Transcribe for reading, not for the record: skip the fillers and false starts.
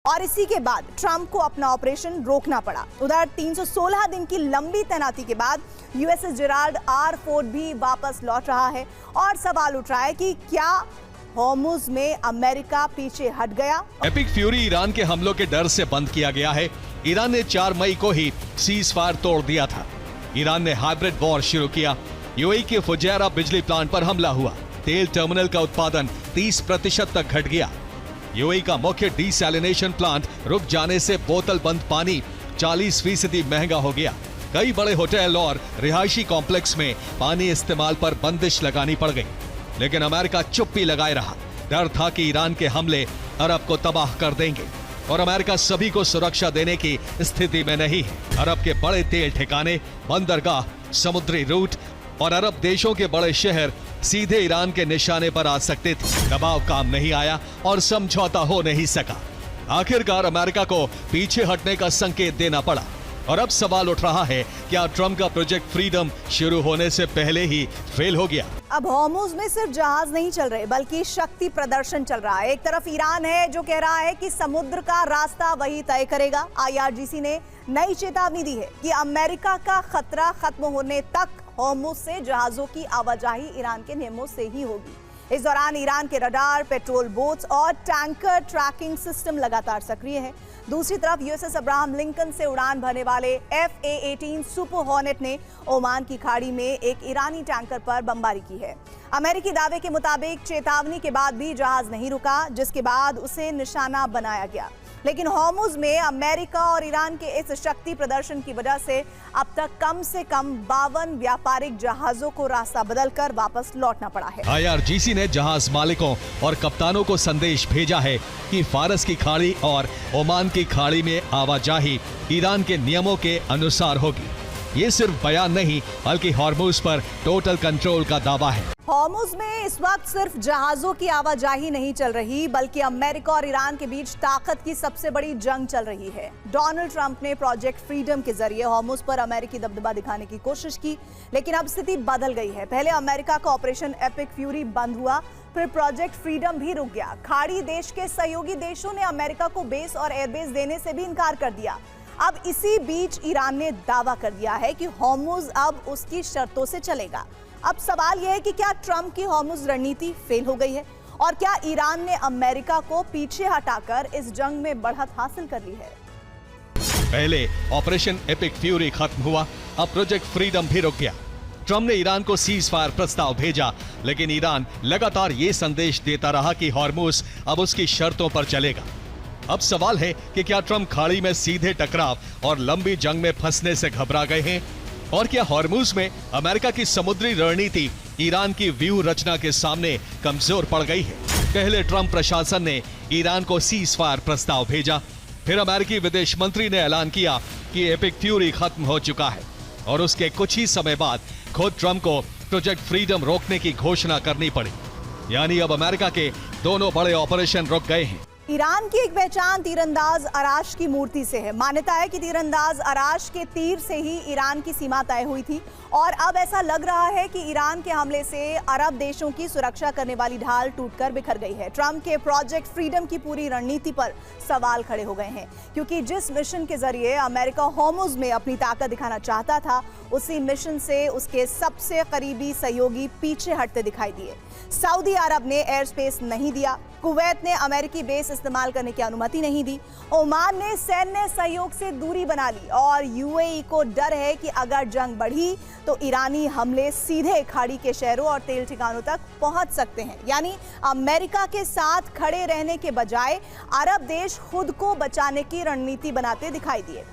और इसी के बाद ट्रंप को अपना ऑपरेशन रोकना पड़ा। उधर 316 दिन की लंबी तैनाती के बाद यूएसएस जेराल्ड आर फोर्ड भी वापस लौट रहा है और सवाल उठ रहा है कि क्या हॉर्मुज में अमेरिका पीछे हट गया। एपिक फ्यूरी ईरान के हमलों के डर से बंद किया गया है। ईरान ने 4 मई को ही सीज फायर तोड़ दिया था। ईरान ने हाइब्रिड वॉर शुरू किया। यूएई के फुजैरा बिजली प्लांट पर हमला हुआ। तेल टर्मिनल का उत्पादन 30% तक घट गया। यूएई का मुख्य डिसैलिनेशन प्लांट रुक जाने से बोतल बंद पानी 40% महंगा हो गया। कई बड़े होटल और रिहायशी कॉम्प्लेक्स में पानी इस्तेमाल पर बंदिश लगानी पड़ गई, लेकिन अमेरिका चुप्पी लगाए रहा। डर था कि ईरान के हमले अरब को तबाह कर देंगे और अमेरिका सभी को सुरक्षा देने की स्थिति में नहीं है। अरब के बड़े तेल ठिकाने, बंदरगाह, समुद्री रूट और अरब देशों के बड़े शहर सीधे ईरान के निशाने पर आ सकते थे। दबाव काम नहीं आया और समझौता हो नहीं सका। आखिरकार अमेरिका को पीछे हटने का संकेत देना पड़ा। और अब सवाल उठ रहा है, क्या ट्रंप का प्रोजेक्ट फ्रीडम शुरू होने से पहले ही फेल हो गया? अब हॉर्मुज में सिर्फ जहाज नहीं चल रहे बल्कि शक्ति प्रदर्शन चल रहा है। एक तरफ ईरान है जो कह रहा है कि समुद्र का रास्ता वही तय करेगा। IRGC ने नई चेतावनी दी है कि अमेरिका का खतरा खत्म होने तक हॉर्मुज से जहाजों की आवाजाही ईरान के नियमों से ही होगी। इस दौरान ईरान के रडार, पेट्रोल बोट्स और टैंकर ट्रैकिंग सिस्टम लगातार सक्रिय है। दूसरी तरफ यूएसएस अब्राहम लिंकन से उड़ान भरने वाले FA-18 सुपर हॉर्नेट ने ओमान की खाड़ी में एक ईरानी टैंकर पर बमबारी की है। अमेरिकी दावे के मुताबिक चेतावनी के बाद भी जहाज नहीं रुका, जिसके बाद उसे निशाना बनाया गया। लेकिन हॉर्मुज में अमेरिका और ईरान के इस शक्ति प्रदर्शन की वजह से अब तक कम से कम 52 व्यापारिक जहाजों को रास्ता बदलकर वापस लौटना पड़ा है। IRGC ने जहाज मालिकों और कप्तानों को संदेश भेजा है कि फारस की खाड़ी और ओमान की खाड़ी में आवाजाही ईरान के नियमों के अनुसार होगी। ये सिर्फ बयान नहीं बल्कि हॉर्मुज पर टोटल कंट्रोल का दावा है। हॉर्मुज में इस वक्त सिर्फ जहाजों की आवाजाही नहीं चल रही बल्कि अमेरिका और ईरान के बीच ताकत की सबसे बड़ी जंग चल रही है। डोनाल्ड ट्रंप ने प्रोजेक्ट फ्रीडम के जरिए हॉर्मुज पर अमेरिकी दबदबा दिखाने की कोशिश की, लेकिन अब स्थिति बदल गई है। पहले अमेरिका का ऑपरेशन एपिक फ्यूरी बंद हुआ, फिर प्रोजेक्ट फ्रीडम भी रुक गया। खाड़ी देश के सहयोगी देशों ने अमेरिका को बेस और एयरबेस देने से भी इनकार कर दिया। अब इसी बीच ईरान ने दावा कर दिया है कि हॉर्मुज अब उसकी शर्तों से चलेगा। अब सवाल यह है कि क्या ट्रंप की हॉर्मुज रणनीति फेल हो गई है और क्या ईरान ने अमेरिका को पीछे हटाकर इस जंग में बढ़त हासिल कर ली है? पहले ऑपरेशन एपिक फ्यूरी खत्म हुआ, अब प्रोजेक्ट फ्रीडम भी रुक गया। ट्रंप ने ईरान को सीज फायर प्रस्ताव भेजा, लेकिन ईरान लगातार ये संदेश देता रहा कि हॉर्मुज अब उसकी शर्तों पर चलेगा। अब सवाल है कि क्या ट्रंप खाड़ी में सीधे टकराव और लंबी जंग में फंसने से घबरा गए हैं और क्या हॉर्मुज में अमेरिका की समुद्री रणनीति ईरान की व्यूह रचना के सामने कमजोर पड़ गई है? पहले ट्रंप प्रशासन ने ईरान को सीज फायर प्रस्ताव भेजा, फिर अमेरिकी विदेश मंत्री ने ऐलान किया कि एपिक फ्यूरी खत्म हो चुका है और उसके कुछ ही समय बाद खुद ट्रंप को प्रोजेक्ट फ्रीडम रोकने की घोषणा करनी पड़ी। यानी अब अमेरिका के दोनों बड़े ऑपरेशन रुक गए हैं। ईरान की एक पहचान तीरंदाज अराश की मूर्ति से है। मान्यता है कि तीरंदाज अराश के तीर से ही ईरान की सीमा तय हुई थी और अब ऐसा लग रहा है कि ईरान के हमले से अरब देशों की सुरक्षा करने वाली ढाल टूटकर बिखर गई है। ट्रंप के प्रोजेक्ट फ्रीडम की पूरी रणनीति पर सवाल खड़े हो गए हैं, क्योंकि जिस मिशन के जरिए अमेरिका हॉर्मुज में अपनी ताकत दिखाना चाहता था, उसी मिशन से उसके सबसे करीबी सहयोगी पीछे हटते दिखाई दिए। सऊदी अरब ने एयर स्पेस नहीं दिया, कुवैत ने अमेरिकी बेस इस्तेमाल करने की अनुमति नहीं दी, ओमान ने सैन्य सहयोग से दूरी बना ली और यूएई को डर है कि अगर जंग बढ़ी तो ईरानी हमले सीधे खाड़ी के शहरों और तेल ठिकानों तक पहुंच सकते हैं। यानी अमेरिका के साथ खड़े रहने के बजाय अरब देश खुद को बचाने की रणनीति बनाते दिखाई दिए।